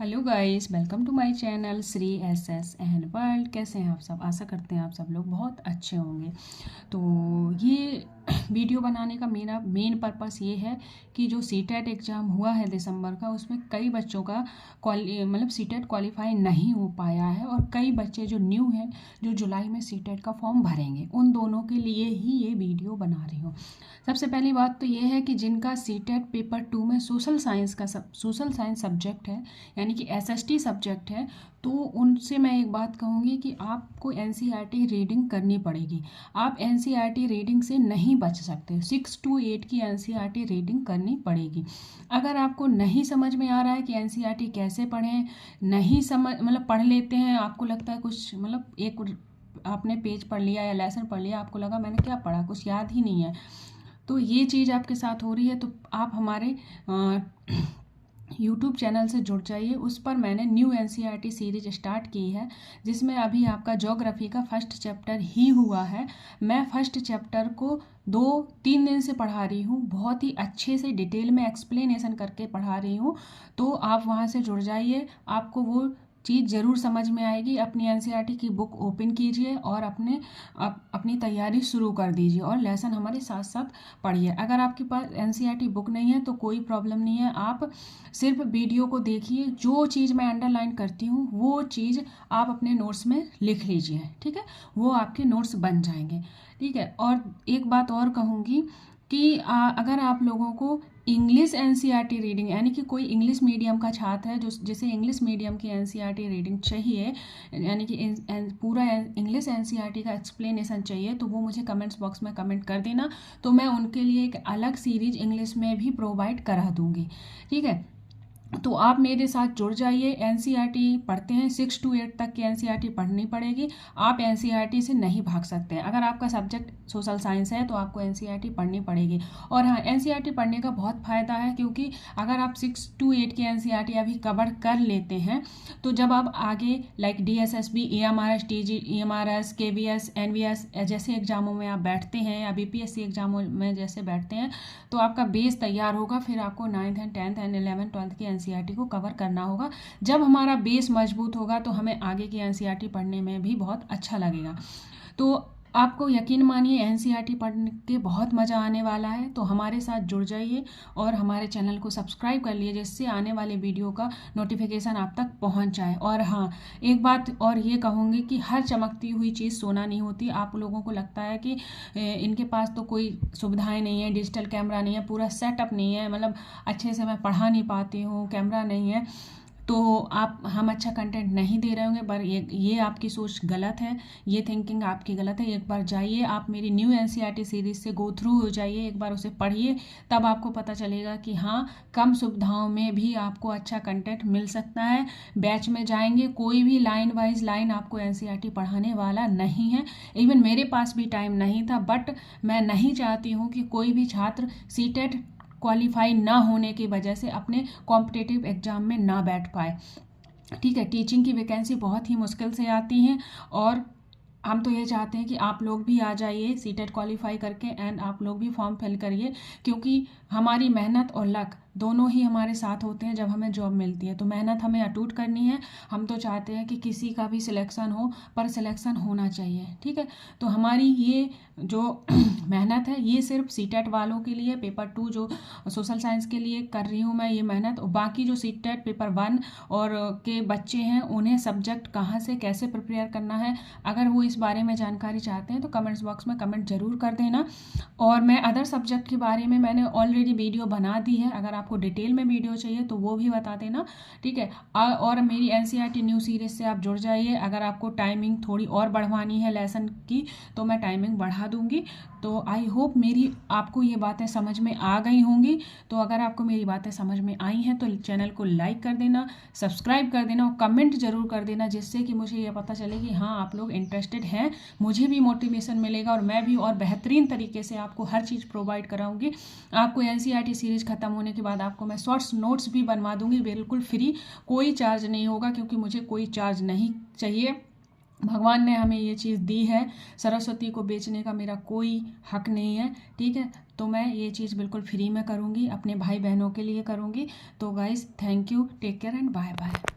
Hello guys, welcome to my channel Shri S S and world. कैसे हैं आप सब? आशा करते हैं आप सब लोग बहुत अच्छे होंगे। तो ये वीडियो बनाने का मेरा मेन पर्पस ये है कि जो सीटेट एग्ज़ाम हुआ है दिसंबर का, उसमें कई बच्चों का सीटेट क्वालिफाई नहीं हो पाया है और कई बच्चे जो न्यू हैं जो जुलाई में सीटेट का फॉर्म भरेंगे, उन दोनों के लिए ही ये वीडियो बना रही हूँ। सबसे पहली बात तो ये है कि जिनका सीटेट पेपर 2 में सोशल साइंस सब्जेक्ट है, यानी कि एसएसटी सब्जेक्ट है, तो उनसे मैं एक बात कहूँगी कि आपको एनसीईआरटी रीडिंग करनी पड़ेगी। आप एनसीईआरटी रीडिंग से नहीं बच सकते। 6 to 8 की एनसीईआरटी रीडिंग करनी पड़ेगी। अगर आपको नहीं समझ में आ रहा है कि एनसीईआरटी कैसे पढ़ें, नहीं समझ पढ़ लेते हैं, आपको लगता है कुछ एक आपने पेज पढ़ लिया या लेसन पढ़ लिया, आपको लगा मैंने क्या पढ़ा, कुछ याद ही नहीं है, तो ये चीज़ आपके साथ हो रही है, तो आप हमारे यूट्यूब चैनल से जुड़ जाइए। उस पर मैंने न्यू एनसीईआरटी सीरीज स्टार्ट की है, जिसमें अभी आपका ज्योग्राफी का फर्स्ट चैप्टर ही हुआ है। मैं फर्स्ट चैप्टर को 2-3 दिन से पढ़ा रही हूँ, बहुत ही अच्छे से डिटेल में एक्सप्लेनेशन करके पढ़ा रही हूँ। तो आप वहाँ से जुड़ जाइए, आपको वो चीज़ ज़रूर समझ में आएगी। अपनी एनसीईआरटी की बुक ओपन कीजिए और अपनी तैयारी शुरू कर दीजिए और लेसन हमारे साथ साथ पढ़िए। अगर आपके पास एनसीईआरटी बुक नहीं है तो कोई प्रॉब्लम नहीं है, आप सिर्फ वीडियो को देखिए। जो चीज़ मैं अंडरलाइन करती हूँ वो चीज़ आप अपने नोट्स में लिख लीजिए, ठीक है? वो आपके नोट्स बन जाएंगे, ठीक है? और एक बात और कहूँगी कि अगर आप लोगों को इंग्लिश एनसीईआरटी रीडिंग, यानी कि कोई इंग्लिश मीडियम का छात्र है जो जिसे इंग्लिश मीडियम की एनसीईआरटी रीडिंग चाहिए, यानी कि पूरा इंग्लिश एनसीईआरटी का एक्सप्लेनेशन चाहिए, तो वो मुझे कमेंट्स बॉक्स में कमेंट कर देना, तो मैं उनके लिए एक अलग सीरीज इंग्लिश में भी प्रोवाइड करा दूँगी, ठीक है? तो आप मेरे साथ जुड़ जाइए। एनसीईआरटी पढ़ते हैं, 6 to 8 तक की एनसीईआरटी पढ़नी पड़ेगी। आप एनसीईआरटी से नहीं भाग सकते हैं। अगर आपका सब्जेक्ट सोशल साइंस है तो आपको एनसीईआरटी पढ़नी पड़ेगी। और हाँ, एनसीईआरटी पढ़ने का बहुत फ़ायदा है, क्योंकि अगर आप 6 to 8 की एनसीईआरटी अभी कवर कर लेते हैं तो जब आप आगे like DSSB, AMRS, TG, EMRS, KVS, NVS जैसे एग्जामों में आप बैठते हैं या बीपीएससी एग्जामों में जैसे बैठते हैं, तो आपका बेस तैयार होगा। फिर आपको 9th and 10th and 11th 12th की एनसीईआरटी को कवर करना होगा। जब हमारा बेस मजबूत होगा तो हमें आगे की एनसीईआरटी पढ़ने में भी बहुत अच्छा लगेगा। तो आपको यकीन मानिए एनसीईआरटी पढ़ने के बहुत मज़ा आने वाला है। तो हमारे साथ जुड़ जाइए और हमारे चैनल को सब्सक्राइब कर लिए, जिससे आने वाले वीडियो का नोटिफिकेशन आप तक पहुंच जाए। और हाँ, एक बात और ये कहूँगी कि हर चमकती हुई चीज़ सोना नहीं होती। आप लोगों को लगता है कि इनके पास तो कोई सुविधाएं नहीं है, डिजिटल कैमरा नहीं है, पूरा सेटअप नहीं है, अच्छे से मैं पढ़ा नहीं पाती हूँ, कैमरा नहीं है, तो हम अच्छा कंटेंट नहीं दे रहे होंगे। पर ये आपकी सोच गलत है, ये थिंकिंग आपकी गलत है। एक बार जाइए, आप मेरी न्यू एनसीईआरटी सीरीज़ से गो थ्रू हो जाइए, एक बार उसे पढ़िए, तब आपको पता चलेगा कि हाँ, कम सुविधाओं में भी आपको अच्छा कंटेंट मिल सकता है। बैच में जाएंगे, कोई भी लाइन वाइज लाइन आपको एनसीईआरटी पढ़ाने वाला नहीं है। इवन मेरे पास भी टाइम नहीं था, बट मैं नहीं चाहती हूँ कि कोई भी छात्र सीटेट क्वालिफाई ना होने की वजह से अपने कॉम्पिटिटिव एग्ज़ाम में ना बैठ पाए, ठीक है? टीचिंग की वैकेंसी बहुत ही मुश्किल से आती हैं और हम तो ये चाहते हैं कि आप लोग भी आ जाइए सीटेट क्वालिफाई करके, एंड आप लोग भी फॉर्म फिल करिए, क्योंकि हमारी मेहनत और लक दोनों ही हमारे साथ होते हैं जब हमें जॉब मिलती है। तो मेहनत हमें अटूट करनी है। हम तो चाहते हैं कि किसी का भी सिलेक्शन हो, पर सिलेक्शन होना चाहिए, ठीक है? तो हमारी ये जो मेहनत है ये सिर्फ सीटेट वालों के लिए, पेपर 2 जो सोशल साइंस के लिए कर रही हूँ मैं ये मेहनत। और बाकी जो सीटेट पेपर 1 और के बच्चे हैं, उन्हें सब्जेक्ट कहाँ से कैसे प्रिपेयर करना है, अगर वो इस बारे में जानकारी चाहते हैं तो कमेंट्स बॉक्स में कमेंट जरूर कर देना। और मैं अदर सब्जेक्ट के बारे में मैंने ऑलरेडी वीडियो बना दी है, अगर आपको डिटेल में वीडियो चाहिए तो वो भी बता देना, ठीक है? और मेरी एनसीईआरटी न्यू सीरीज से आप जुड़ जाइए। अगर आपको टाइमिंग थोड़ी और बढ़वानी है लेसन की तो मैं टाइमिंग बढ़ा दूंगी। तो आई होप मेरी आपको ये बातें समझ में आ गई होंगी। तो अगर आपको मेरी बातें समझ में आई हैं तो चैनल को लाइक कर देना, सब्सक्राइब कर देना और कमेंट जरूर कर देना, जिससे कि मुझे ये पता चले कि हाँ, आप लोग इंटरेस्टेड हैं। मुझे भी मोटिवेशन मिलेगा और मैं भी और बेहतरीन तरीके से आपको हर चीज़ प्रोवाइड कराऊंगी। आपको एनसीईआरटी सीरीज खत्म होने के बाद आपको मैं शॉर्ट्स नोट्स भी बनवा दूंगी, बिल्कुल फ्री, कोई चार्ज नहीं होगा, क्योंकि मुझे कोई चार्ज नहीं चाहिए। भगवान ने हमें ये चीज़ दी है, सरस्वती को बेचने का मेरा कोई हक नहीं है, ठीक है? तो मैं ये चीज़ बिल्कुल फ्री में करूँगी, अपने भाई बहनों के लिए करूँगी। तो guys, thank you, take care and bye bye.